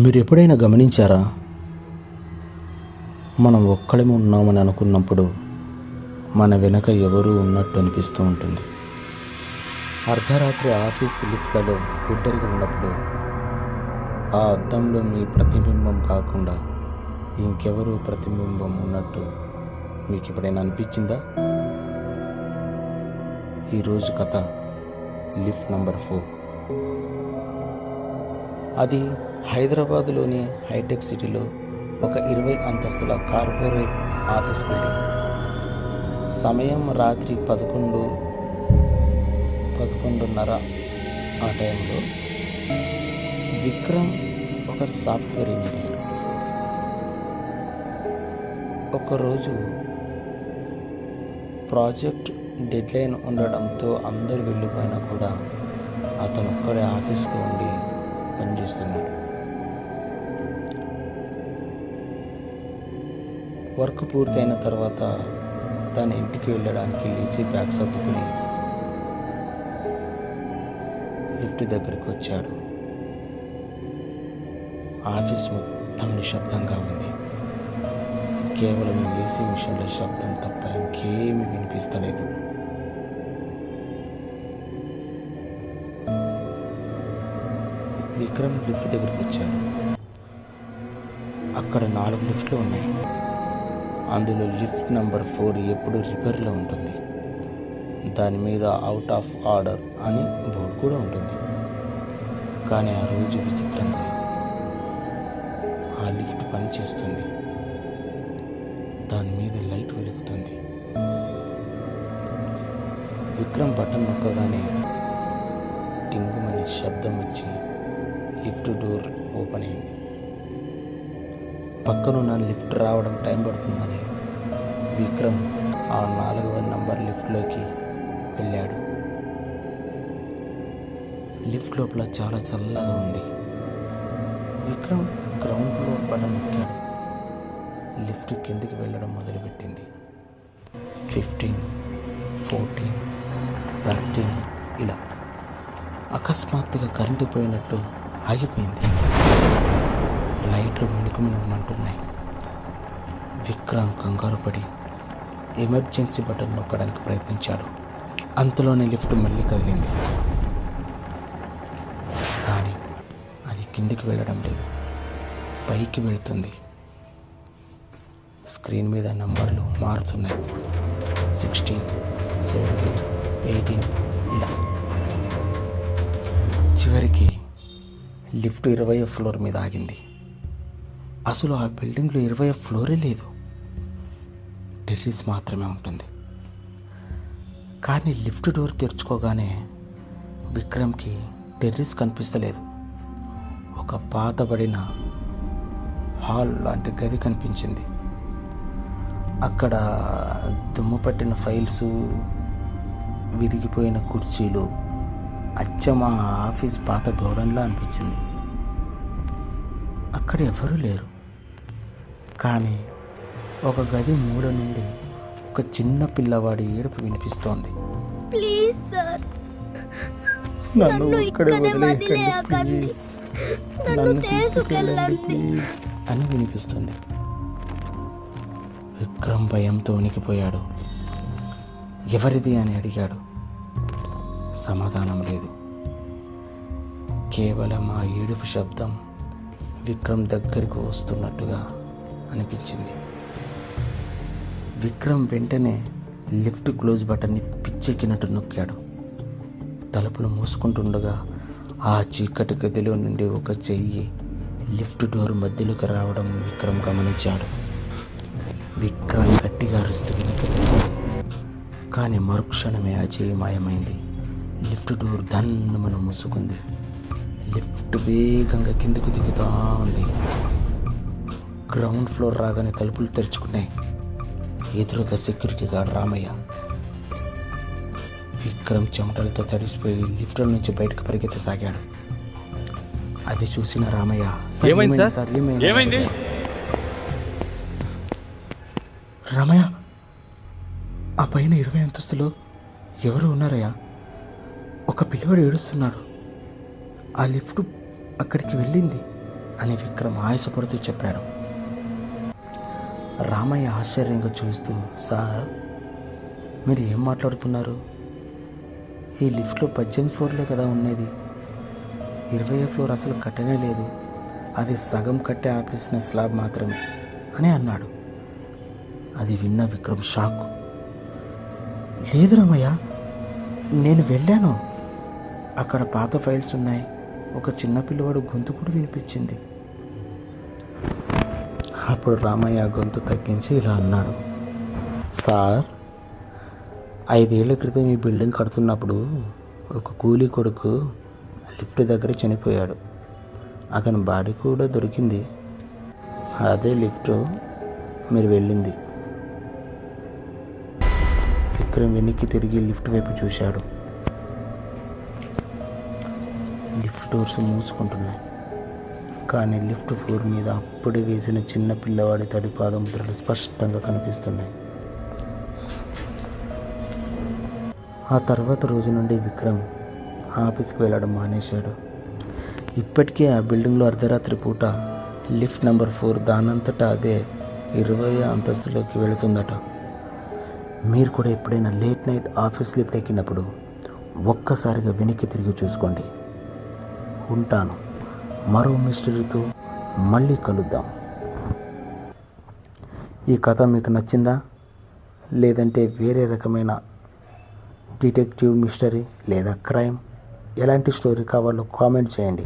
మీరు ఎప్పుడైనా గమనించారా? మనం ఒక్కడమే ఉన్నామని అనుకున్నప్పుడు మన వెనక ఎవరూ ఉన్నట్టు అనిపిస్తూ ఉంటుంది. అర్ధరాత్రి ఆఫీస్ లిఫ్ట్లలో ఒంటరిగా ఉన్నప్పుడు ఆ అద్దంలో మీ ప్రతిబింబం కాకుండా ఇంకెవరూ ప్రతిబింబం ఉన్నట్టు మీకు ఎప్పుడైనా అనిపించిందా? ఈరోజు కథ లిఫ్ట్ నంబర్ 4. అది హైదరాబాదులోని హైటెక్ సిటీలో ఒక 20 అంతస్తుల కార్పొరేట్ ఆఫీస్ బిల్డింగ్. సమయం రాత్రి 11:30 ఆ టైంలో విక్రమ్ ఒక సాఫ్ట్వేర్ ఇంజనీర్. ఒకరోజు ప్రాజెక్ట్ డెడ్లైన్ ఉండడంతో అందరూ వెళ్ళిపోయినా కూడా అతను ఒక్కడే ఆఫీస్లో ఉండి పనిచేస్తున్నాడు. వర్క్ పూర్తయిన తర్వాత తన ఇంటికి వెళ్ళడానికి లేచి బ్యాగ్ సర్దుకుని లిఫ్ట్ దగ్గరికి వచ్చాడు. ఆఫీస్ మొత్తం నిశ్శబ్దంగా ఉంది. కేవలం ఏసీ మిషన్ల శబ్దం తప్ప ఇంకేమీ వినిపిస్తలేదు. విక్రమ్ లిఫ్ట్ దగ్గరికి వచ్చాడు. అక్కడ 4 లిఫ్ట్లు ఉన్నాయి. అందులో లిఫ్ట్ నంబర్ 4 ఎప్పుడు రిపేర్లో ఉంటుంది. దాని మీద అవుట్ ఆఫ్ ఆర్డర్ అని బోర్డు కూడా ఉంటుంది. కానీ ఆ రోజు విచిత్రంగా ఆ లిఫ్ట్ పనిచేస్తుంది. దాని మీద లైట్ వెలుగుతుంది. విక్రమ్ బటన్ నొక్కగానే టింగుమని శబ్దం వచ్చి లిఫ్ట్ డోర్ ఓపెన్ అయింది. పక్కనున్న లిఫ్ట్ రావడం టైం పడుతుందని విక్రమ్ ఆ 4వ నంబర్ లిఫ్ట్లోకి వెళ్ళాడు. లిఫ్ట్ లోపల చాలా చల్లగా ఉంది. విక్రమ్ గ్రౌండ్ ఫ్లోర్ బటన్ నొక్కాడు. లిఫ్ట్ కిందికి వెళ్ళడం మొదలుపెట్టింది. 15, 14, 13 ఇలా. అకస్మాత్తుగా కరెంటు పోయినట్టు ఆగిపోయింది. లైట్లు మిణుకుమిణుకుమంటున్నాయి. విక్రమ్ కంగారు పడి ఎమర్జెన్సీ బటన్ నొక్కడానికి ప్రయత్నించాడు. అంతలోనే లిఫ్ట్ మళ్ళీ కదిలింది. కానీ అది కిందికి వెళ్ళడం లేదు, పైకి వెళుతుంది. స్క్రీన్ మీద నంబర్లు మారుతున్నాయి. 16, 17, 18 ఇలా. చివరికి లిఫ్ట్ 20వ ఫ్లోర్ మీద ఆగింది. అసలు ఆ బిల్డింగ్లో 20వ ఫ్లోరే లేదు, టెర్రస్ మాత్రమే ఉంటుంది. కానీ లిఫ్ట్ డోర్ తెరుచుకోగానే విక్రమ్కి టెర్రస్ కనిపిస్తలేదు. ఒక పాతబడిన హాల్ లాంటి గది కనిపించింది. అక్కడ దుమ్ము పట్టిన ఫైల్స్, విరిగిపోయిన కుర్చీలు, అచ్చం ఆ ఆఫీస్ పాత గోడౌన్లా అనిపించింది. అక్కడ ఎవరూ లేరు. కానీ ఒక గది మూల నుండి ఒక చిన్న పిల్లవాడి ఏడుపు వినిపిస్తోంది. ప్లీజ్ సార్, నన్ను ఇక్కడే వదిలేయకండి ప్లీజ్, నన్ను తీసుకెళ్ళండి ప్లీజ్ అని వినిపిస్తుంది. విక్రమ్ భయంతో వణికిపోయాడు. ఎవరిది అని అడిగాడు. సమాధానం లేదు. కేవలం ఆ ఏడుపు శబ్దం విక్రమ్ దగ్గరకు వస్తున్నట్టుగా అనిపించింది. విక్రమ్ వెంటనే లిఫ్ట్ క్లోజ్ బటన్ని పిచ్చెక్కినట్టు నొక్కాడు. తలుపులు మూసుకుంటుండగా ఆ చీకటి గదిలో నుండి ఒక చెయ్యి లిఫ్ట్ డోర్ మధ్యలోకి రావడం విక్రమ్ గమనించాడు. విక్రమ్ గట్టిగా అరుస్తూ వెనుకకు, కానీ మరుక్షణమే ఆ చెయ్యి మాయమైంది. లిఫ్ట్ డోర్ దన్నుమని మూసుకుంది. లిఫ్ట్ వేగంగా కిందకు దిగుతూ ఉంది. గ్రౌండ్ ఫ్లోర్ రాగానే తలుపులు తెరుచుకున్నాయి. ఎదురుగా సెక్యూరిటీ గార్డ్ రామయ్య. విక్రమ్ చెమటలతో తడిసిపోయి లిఫ్ట్ నుంచి బయటకు పరిగెత్తసాగాడు. అది చూసిన రామయ్య, ఏమైంది? రామయ్య, ఆ పైన 20 అంతస్తులో ఎవరు ఉన్నారయ్యా? ఒక పిల్లవాడు ఏడుస్తున్నాడు. ఆ లిఫ్ట్ అక్కడికి వెళ్ళింది. అని విక్రమ్ ఆయాసపడుతూ చెప్పాడు. రామయ్య ఆశ్చర్యంగా చూస్తూ, సార్ మీరు ఏం మాట్లాడుతున్నారు? ఈ లిఫ్ట్లో 18 ఫ్లోర్లే కదా ఉన్నది, 20వ ఫ్లోర్ అసలు కట్టనే లేదు, అది సగం కట్టే ఆపేసిన స్లాబ్ మాత్రమే అని అన్నాడు. అది విన్న విక్రమ్ షాక్. లేదు రామయ్య, నేను వెళ్ళాను, అక్కడ పాత ఫైల్స్ ఉన్నాయి, ఒక చిన్న పిల్లవాడు గొంతు కూడా వినిపించింది. అప్పుడు రామయ్య గొంతు తగ్గించి ఇలా అన్నాడు, సార్ 5 ఏళ్ల క్రితం ఈ బిల్డింగ్ కడుతున్నప్పుడు ఒక కూలీ కొడుకు లిఫ్ట్ దగ్గర చనిపోయాడు, అతని బాడీ కూడా దొరికింది, అదే లిఫ్ట్ మీరు వెళ్ళింది. విక్రమ్ వెనక్కి తిరిగి లిఫ్ట్ వైపు చూశాడు. లిఫ్ట్ డోర్స్ మూసుకుంటున్నాయి, కానీ లిఫ్ట్ ఫ్లోర్ మీద అప్పుడే వేసిన చిన్న పిల్లవాడి తడి పాదముద్రలు స్పష్టంగా కనిపిస్తున్నాయి. ఆ తర్వాత రోజు నుండి విక్రమ్ ఆఫీస్కి వెళ్ళడం మానేశాడు. ఇప్పటికే ఆ బిల్డింగ్లో అర్ధరాత్రి పూట లిఫ్ట్ నెంబర్ 4 దానంతటా అదే 20వ అంతస్తులోకి వెళుతుందట. మీరు కూడా ఎప్పుడైనా లేట్ నైట్ ఆఫీస్ లిఫ్ట్ ఎక్కినప్పుడు ఒక్కసారిగా వెనక్కి తిరిగి చూసుకోండి. ఉంటాను, మరో మిస్టరీతో మళ్ళీ కలుద్దాం. ఈ కథ మీకు నచ్చిందా? లేదంటే వేరే రకమైన డిటెక్టివ్ మిస్టరీ లేదా క్రైమ్ ఎలాంటి స్టోరీ కావాలో కామెంట్ చేయండి.